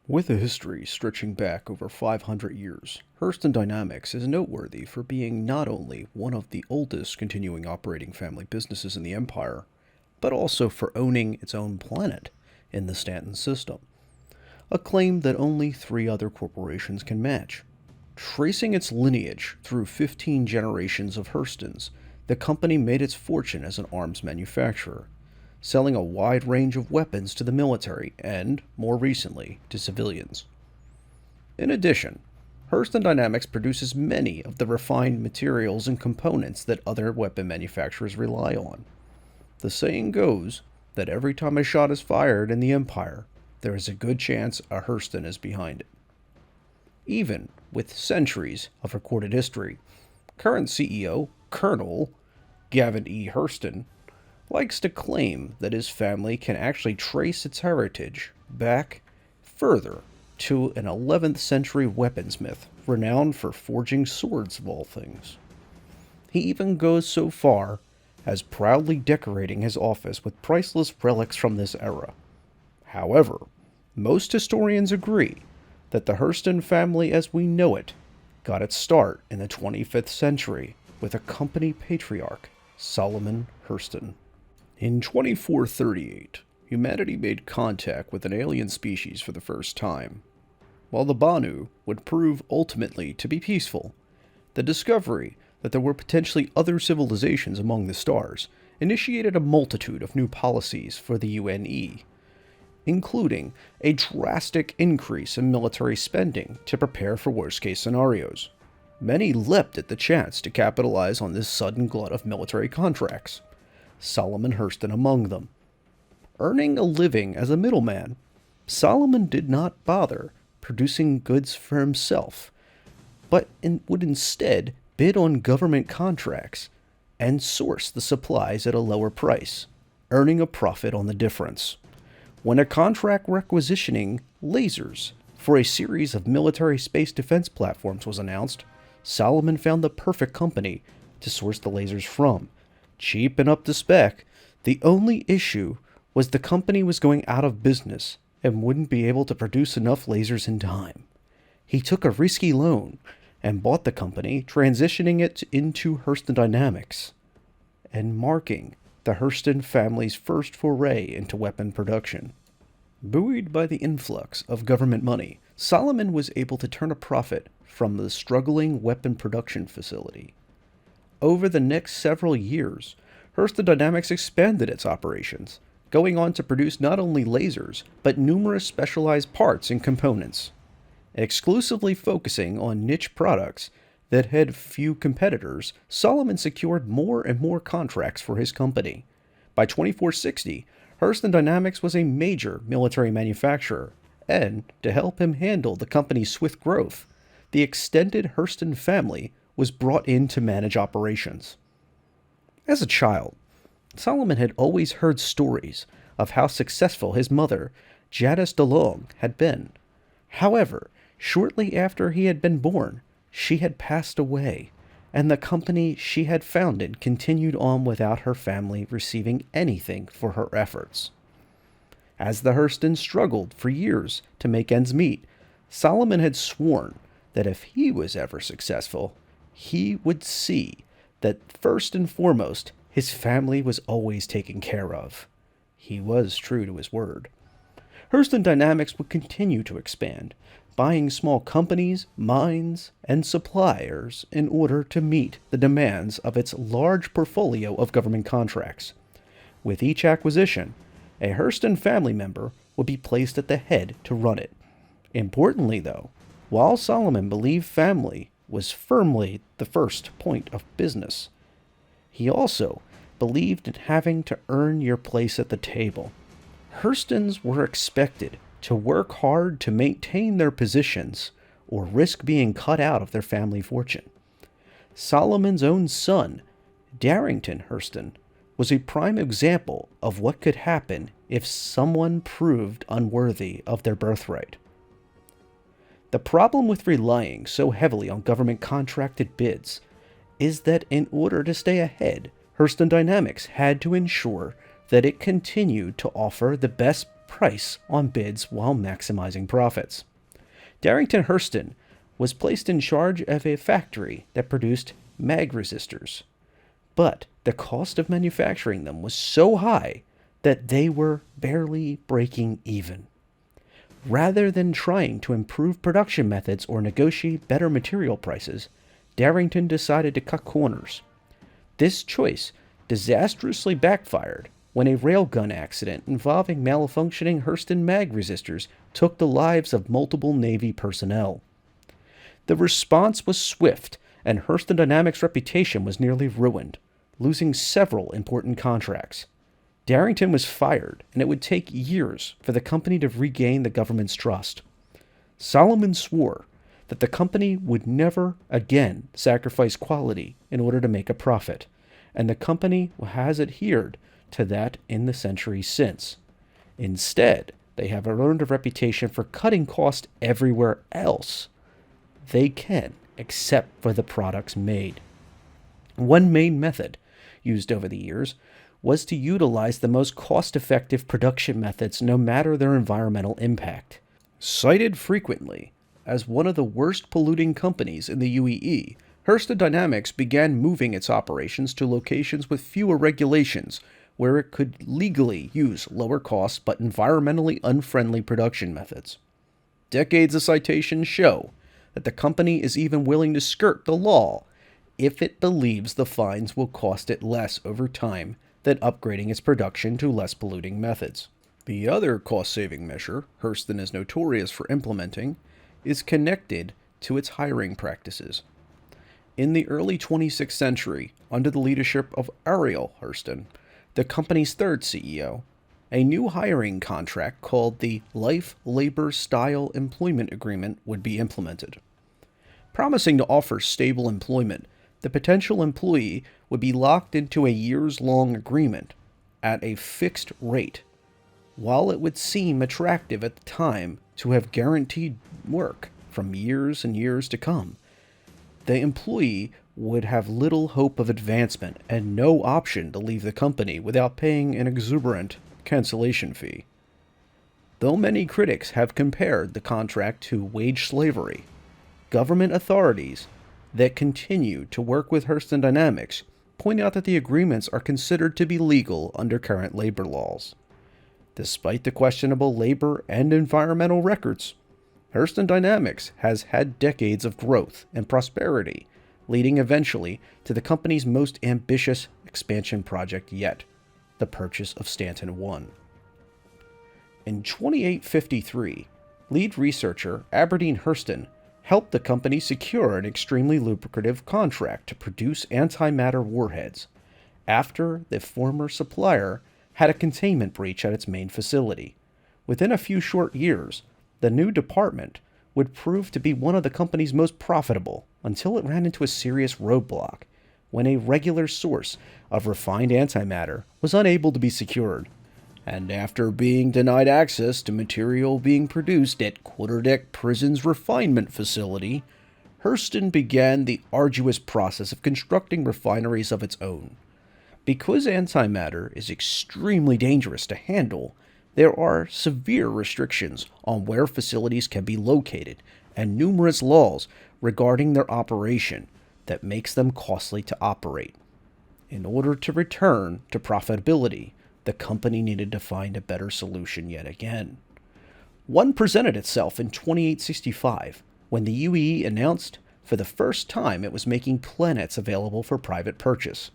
With a history stretching back over 500 years, Hurston Dynamics is noteworthy for being not only one of the oldest continuing operating family businesses in the empire, but also for owning its own planet in the Stanton system, a claim that only three other corporations can match. Tracing its lineage through 15 generations of Hurstons, the company made its fortune as an arms manufacturer, selling a wide range of weapons to the military and, more recently, to civilians. In addition, Hurston Dynamics produces many of the refined materials and components that other weapon manufacturers rely on. The saying goes that every time a shot is fired in the Empire, there is a good chance a Hurston is behind it. Even with centuries of recorded history, current CEO, Colonel Gavin E. Hurston, likes to claim that his family can actually trace its heritage back further to an 11th century weaponsmith renowned for forging swords of all things. He even goes so far as proudly decorating his office with priceless relics from this era. However, most historians agree that the Hurston family as we know it got its start in the 25th century with a company patriarch, Solomon Hurston. In 2438, humanity made contact with an alien species for the first time. While the Banu would prove ultimately to be peaceful, the discovery that there were potentially other civilizations among the stars initiated a multitude of new policies for the UNE, including a drastic increase in military spending to prepare for worst-case scenarios. Many leapt at the chance to capitalize on this sudden glut of military contracts, Solomon Hurston among them. Earning a living as a middleman, Solomon did not bother producing goods for himself, but would instead bid on government contracts and source the supplies at a lower price, earning a profit on the difference. When a contract requisitioning lasers for a series of military space defense platforms was announced, Solomon found the perfect company to source the lasers from. Cheap and up to spec, the only issue was the company was going out of business and wouldn't be able to produce enough lasers in time. He took a risky loan and bought the company, transitioning it into Hurston Dynamics and marking the Hurston family's first foray into weapon production. Buoyed by the influx of government money, Solomon was able to turn a profit from the struggling weapon production facility. Over the next several years, Hurston Dynamics expanded its operations, going on to produce not only lasers, but numerous specialized parts and components. Exclusively focusing on niche products that had few competitors, Solomon secured more and more contracts for his company. By 2460, Hurston Dynamics was a major military manufacturer, and to help him handle the company's swift growth, the extended Hurston family was brought in to manage operations. As a child, Solomon had always heard stories of how successful his mother, Jadis DeLong, had been. However, shortly after he had been born, she had passed away, and the company she had founded continued on without her family receiving anything for her efforts. As the Hurstons struggled for years to make ends meet, Solomon had sworn that if he was ever successful, he would see that first and foremost, his family was always taken care of. He was true to his word. Hurston Dynamics would continue to expand, buying small companies, mines, and suppliers in order to meet the demands of its large portfolio of government contracts. With each acquisition, a Hurston family member would be placed at the head to run it. Importantly, though, while Solomon believed family was firmly the first point of business, he also believed in having to earn your place at the table. Hurstons were expected to work hard to maintain their positions or risk being cut out of their family fortune. Solomon's own son, Darrington Hurston, was a prime example of what could happen if someone proved unworthy of their birthright. The problem with relying so heavily on government contracted bids is that in order to stay ahead, Hurston Dynamics had to ensure that it continued to offer the best price on bids while maximizing profits. Darrington Hurston was placed in charge of a factory that produced mag resistors, but the cost of manufacturing them was so high that they were barely breaking even. Rather than trying to improve production methods or negotiate better material prices, Darrington decided to cut corners. This choice disastrously backfired when a railgun accident involving malfunctioning Hurston mag resistors took the lives of multiple Navy personnel. The response was swift, and Hurston Dynamics' reputation was nearly ruined, losing several important contracts. Darrington was fired, and it would take years for the company to regain the government's trust. Solomon swore that the company would never again sacrifice quality in order to make a profit, and the company has adhered to that in the centuries since. Instead, they have earned a reputation for cutting costs everywhere else they can, except for the products made. One main method used over the years was to utilize the most cost-effective production methods no matter their environmental impact. Cited frequently as one of the worst polluting companies in the UEE, Hurston Dynamics began moving its operations to locations with fewer regulations, where it could legally use lower cost but environmentally unfriendly production methods. Decades of citations show that the company is even willing to skirt the law if it believes the fines will cost it less over time than upgrading its production to less polluting methods. The other cost-saving measure Hurston is notorious for implementing is connected to its hiring practices. In the early 26th century, under the leadership of Ariel Hurston, the company's third CEO, a new hiring contract called the Life Labor Style Employment Agreement would be implemented. Promising to offer stable employment, the potential employee would be locked into a years-long agreement at a fixed rate. While it would seem attractive at the time to have guaranteed work from years and years to come, the employee would have little hope of advancement and no option to leave the company without paying an exuberant cancellation fee. Though many critics have compared the contract to wage slavery, government authorities that continue to work with Hurston Dynamics point out that the agreements are considered to be legal under current labor laws. Despite the questionable labor and environmental records, Hurston Dynamics has had decades of growth and prosperity, leading eventually to the company's most ambitious expansion project yet, the purchase of Stanton 1. In 2853, lead researcher Aberdeen Hurston helped the company secure an extremely lucrative contract to produce antimatter warheads after the former supplier had a containment breach at its main facility. Within a few short years, the new department would prove to be one of the company's most profitable until it ran into a serious roadblock when a regular source of refined antimatter was unable to be secured. And after being denied access to material being produced at Quarterdeck Prison's refinement facility, Hurston began the arduous process of constructing refineries of its own. Because antimatter is extremely dangerous to handle, there are severe restrictions on where facilities can be located and numerous laws regarding their operation that makes them costly to operate. In order to return to profitability, the company needed to find a better solution yet again. One presented itself in 2865 when the UEE announced for the first time it was making planets available for private purchase.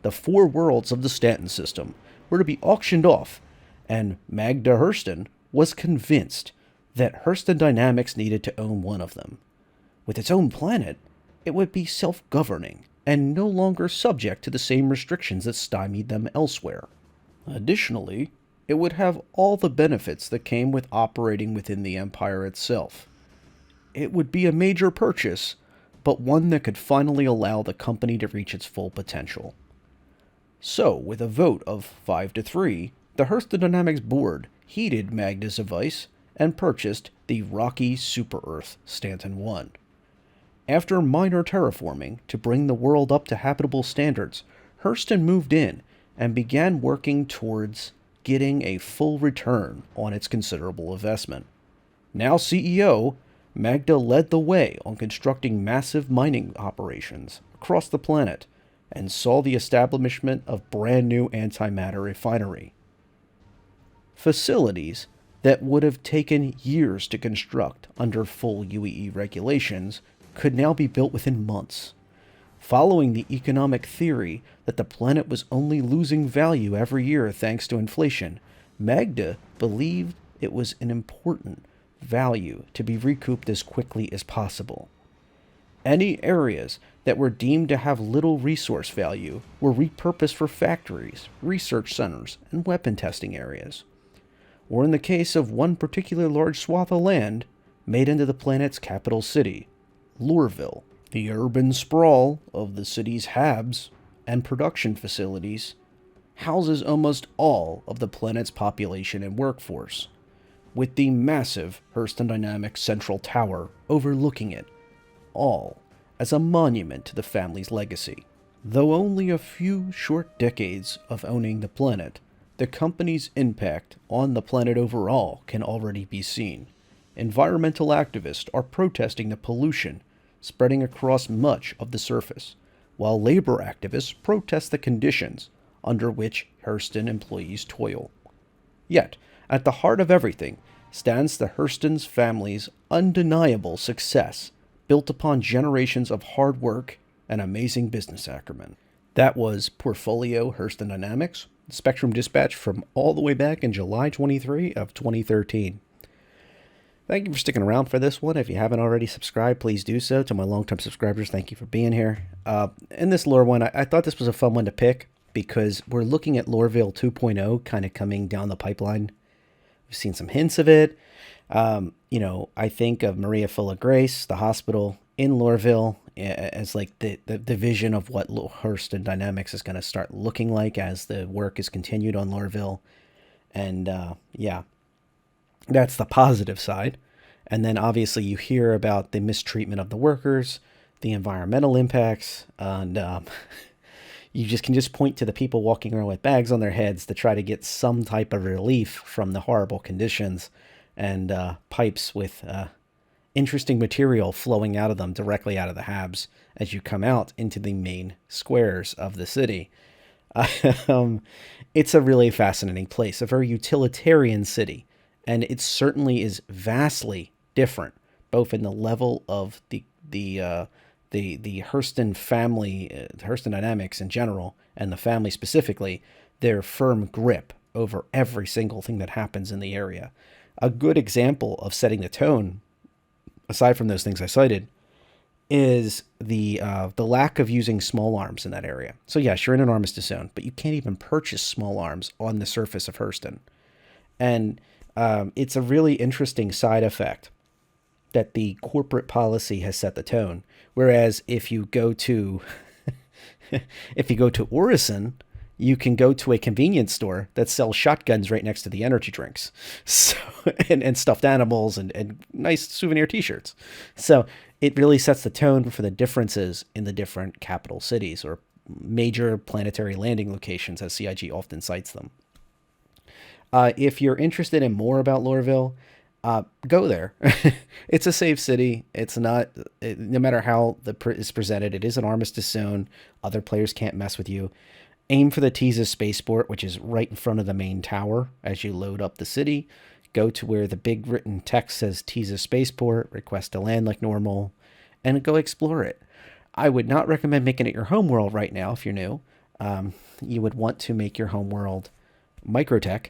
The 4 worlds of the Stanton system were to be auctioned off, and Magda Hurston was convinced that Hurston Dynamics needed to own one of them. With its own planet, it would be self-governing and no longer subject to the same restrictions that stymied them elsewhere. Additionally, it would have all the benefits that came with operating within the empire itself. It would be a major purchase, but one that could finally allow the company to reach its full potential. So, with a vote of 5-3, the Hurston Dynamics board heeded Magda's advice and purchased the rocky super-Earth Stanton 1. After minor terraforming to bring the world up to habitable standards, Hurston moved in and began working towards getting a full return on its considerable investment. Now CEO, Magda led the way on constructing massive mining operations across the planet and saw the establishment of brand new antimatter refinery. Facilities that would have taken years to construct under full UEE regulations could now be built within months. Following the economic theory that the planet was only losing value every year thanks to inflation, Magda believed it was an important value to be recouped as quickly as possible. Any areas that were deemed to have little resource value were repurposed for factories, research centers, and weapon testing areas. Or in the case of one particular large swath of land, made into the planet's capital city, Lorville. The urban sprawl of the city's hubs and production facilities houses almost all of the planet's population and workforce, with the massive Hurston Dynamics central tower overlooking it, all as a monument to the family's legacy. Though only a few short decades of owning the planet, the company's impact on the planet overall can already be seen. Environmental activists are protesting the pollution spreading across much of the surface, while labor activists protest the conditions under which Hurston employees toil. Yet, at the heart of everything stands the Hurston's family's undeniable success, built upon generations of hard work and amazing business acumen. That was Portfolio Hurston Dynamics, Spectrum Dispatch from all the way back in July 23 of 2013. Thank you for sticking around for this one. If you haven't already subscribed, please do so. To my long-time subscribers, thank you for being here. In this lore one, I thought this was a fun one to pick because we're looking at Lorville 2.0 kind of coming down the pipeline. We've seen some hints of it. I think of Maria Full of Grace, the hospital in Lorville, as like the vision of what Hurston Dynamics is going to start looking like as the work is continued on Lorville. And that's the positive side. And then obviously you hear about the mistreatment of the workers, the environmental impacts, and you can point to the people walking around with bags on their heads to try to get some type of relief from the horrible conditions, and pipes with interesting material flowing out of them directly out of the habs as you come out into the main squares of the city. It's a really fascinating place, a very utilitarian city. And it certainly is vastly different, both in the level of the Hurston family, Hurston Dynamics in general, and the family specifically, their firm grip over every single thing that happens in the area. A good example of setting the tone, aside from those things I cited, is the lack of using small arms in that area. So yes, you're in an armistice zone, but you can't even purchase small arms on the surface of Hurston. And it's a really interesting side effect that the corporate policy has set the tone. Whereas if you go to Orison, you can go to a convenience store that sells shotguns right next to the energy drinks, so and stuffed animals and nice souvenir T-shirts. So it really sets the tone for the differences in the different capital cities or major planetary landing locations, as CIG often cites them. If you're interested in more about Lorville, go there. It's a safe city. It's not, no matter how it's presented, it is an armistice zone. Other players can't mess with you. Aim for the Teza spaceport, which is right in front of the main tower as you load up the city. Go to where the big written text says Teza spaceport, request to land like normal, and go explore it. I would not recommend making it your home world right now if you're new. You would want to make your home world Microtech,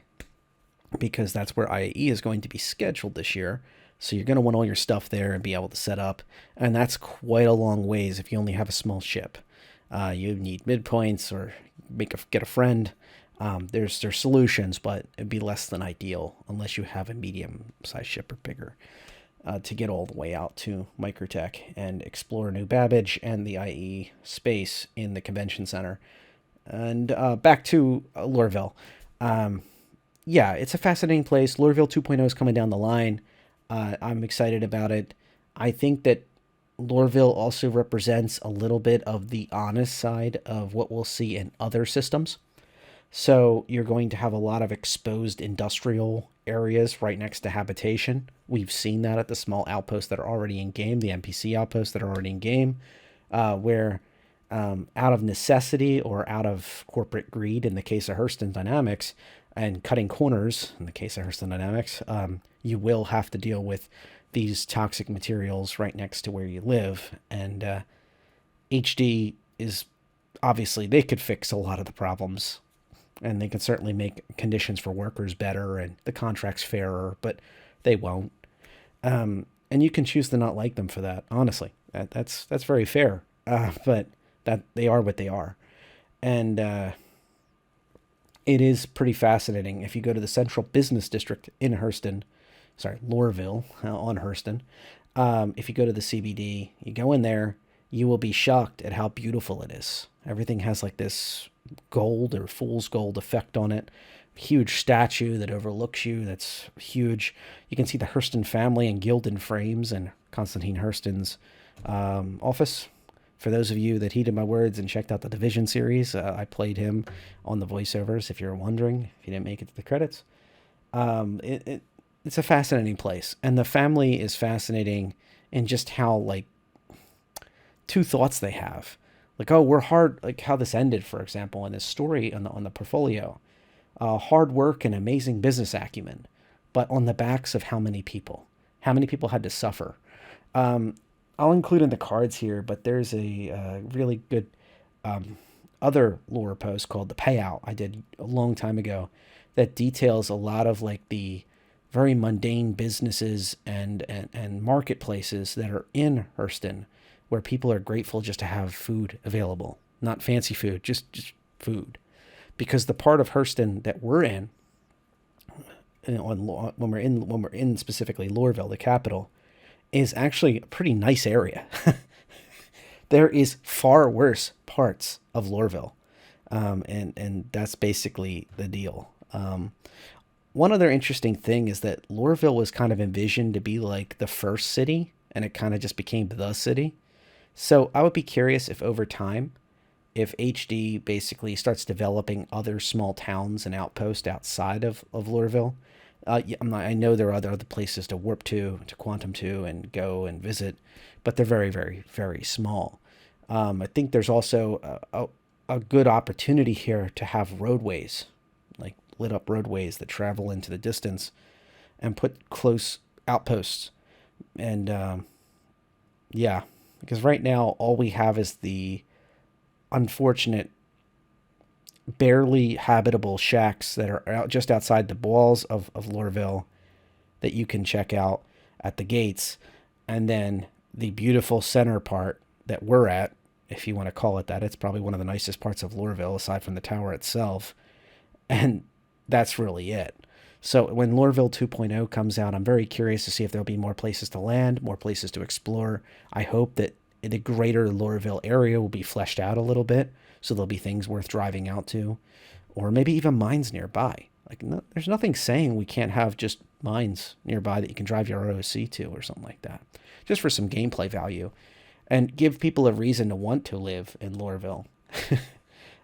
because that's where IAE is going to be scheduled this year. So you're going to want all your stuff there and be able to set up. And that's quite a long ways if you only have a small ship. You need midpoints or get a friend. There's solutions, but it'd be less than ideal unless you have a medium-sized ship or bigger to get all the way out to Microtech and explore New Babbage and the IAE space in the convention center. And back to Lorville. Yeah, it's a fascinating place. Lorville 2.0 is coming down the line. I'm excited about it. I think that Lorville also represents a little bit of the honest side of what we'll see in other systems. So you're going to have a lot of exposed industrial areas right next to habitation. We've seen that at the small outposts that are already in game, the NPC outposts that are already in game, where out of necessity or out of corporate greed, in the case of Hurston Dynamics, and cutting corners, in the case of Hurston Dynamics, you will have to deal with these toxic materials right next to where you live. And HD is obviously, they could fix a lot of the problems, and they can certainly make conditions for workers better and the contracts fairer, but they won't. And you can choose to not like them for that. Honestly, that's very fair. But that they are what they are, and it is pretty fascinating. If you go to the Central Business District in Hurston, sorry, Loreville on Hurston, if you go to the CBD, you go in there, you will be shocked at how beautiful it is. Everything has like this gold or fool's gold effect on it. Huge statue that overlooks you. That's huge. You can see the Hurston family in gilded frames and Constantine Hurston's office. For those of you that heeded my words and checked out the Division series, I played him on the voiceovers, if you're wondering, if you didn't make it to the credits. It's a fascinating place. And the family is fascinating in just how, like, two thoughts they have. Like, oh, we're hard, like how this ended, for example, in this story on the portfolio. Hard work and amazing business acumen, but on the backs of how many people? How many people had to suffer? I'll include in the cards here, but there's a really good other lore post called The Payout I did a long time ago that details a lot of like the very mundane businesses and marketplaces that are in Hurston where people are grateful just to have food available. Not fancy food, just food. Because the part of Hurston that we're in, when we're in specifically Loreville, the capital, is actually a pretty nice area. There is far worse parts of Loreville, and that's basically the deal. One other interesting thing is that Loreville was kind of envisioned to be like the first city, and it kind of just became the city. So I would be curious if over time, if HD basically starts developing other small towns and outposts outside of Loreville. I know there are other places to warp to quantum to, and go and visit, but they're very, very, very small. I think there's also a good opportunity here to have roadways, like lit up roadways that travel into the distance, and put close outposts. And yeah, because right now all we have is the unfortunate barely habitable shacks that are out just outside the walls of Loreville that you can check out at the gates, and then the beautiful center part that we're at, if you want to call it that. It's probably one of the nicest parts of Loreville aside from the tower itself, and that's really it. So when Loreville 2.0 comes out, I'm very curious to see if there'll be more places to land, more places to explore. I hope that the greater Loreville area will be fleshed out a little bit, so there'll be things worth driving out to, or maybe even mines nearby. Like, no, there's nothing saying we can't have just mines nearby that you can drive your ROC to or something like that, just for some gameplay value, and give people a reason to want to live in Loreville,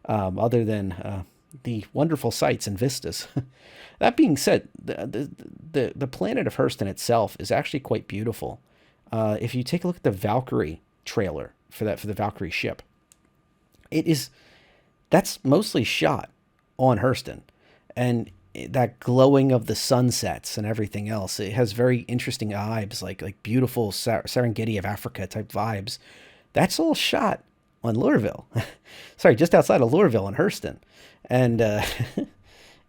other than the wonderful sights and vistas. That being said, the planet of Hurston itself is actually quite beautiful. If you take a look at the Valkyrie trailer for the Valkyrie ship, that's mostly shot on Hurston, and that glowing of the sunsets and everything else, it has very interesting vibes, like beautiful Serengeti of Africa type vibes. That's all shot on Loreville. Sorry, just outside of Loreville and Hurston. And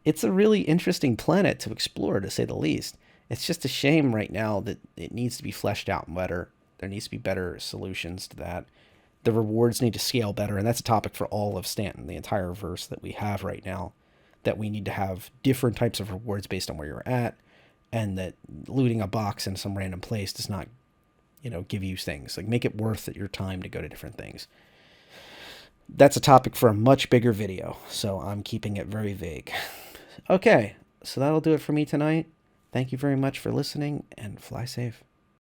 it's a really interesting planet to explore, to say the least. It's just a shame right now that it needs to be fleshed out better. There needs to be better solutions to that. The rewards need to scale better, and that's a topic for all of Stanton, the entire verse that we have right now, that we need to have different types of rewards based on where you're at, and that looting a box in some random place does not, give you things. Like, make it worth your time to go to different things. That's a topic for a much bigger video, so I'm keeping it very vague. Okay, so that'll do it for me tonight. Thank you very much for listening, and fly safe.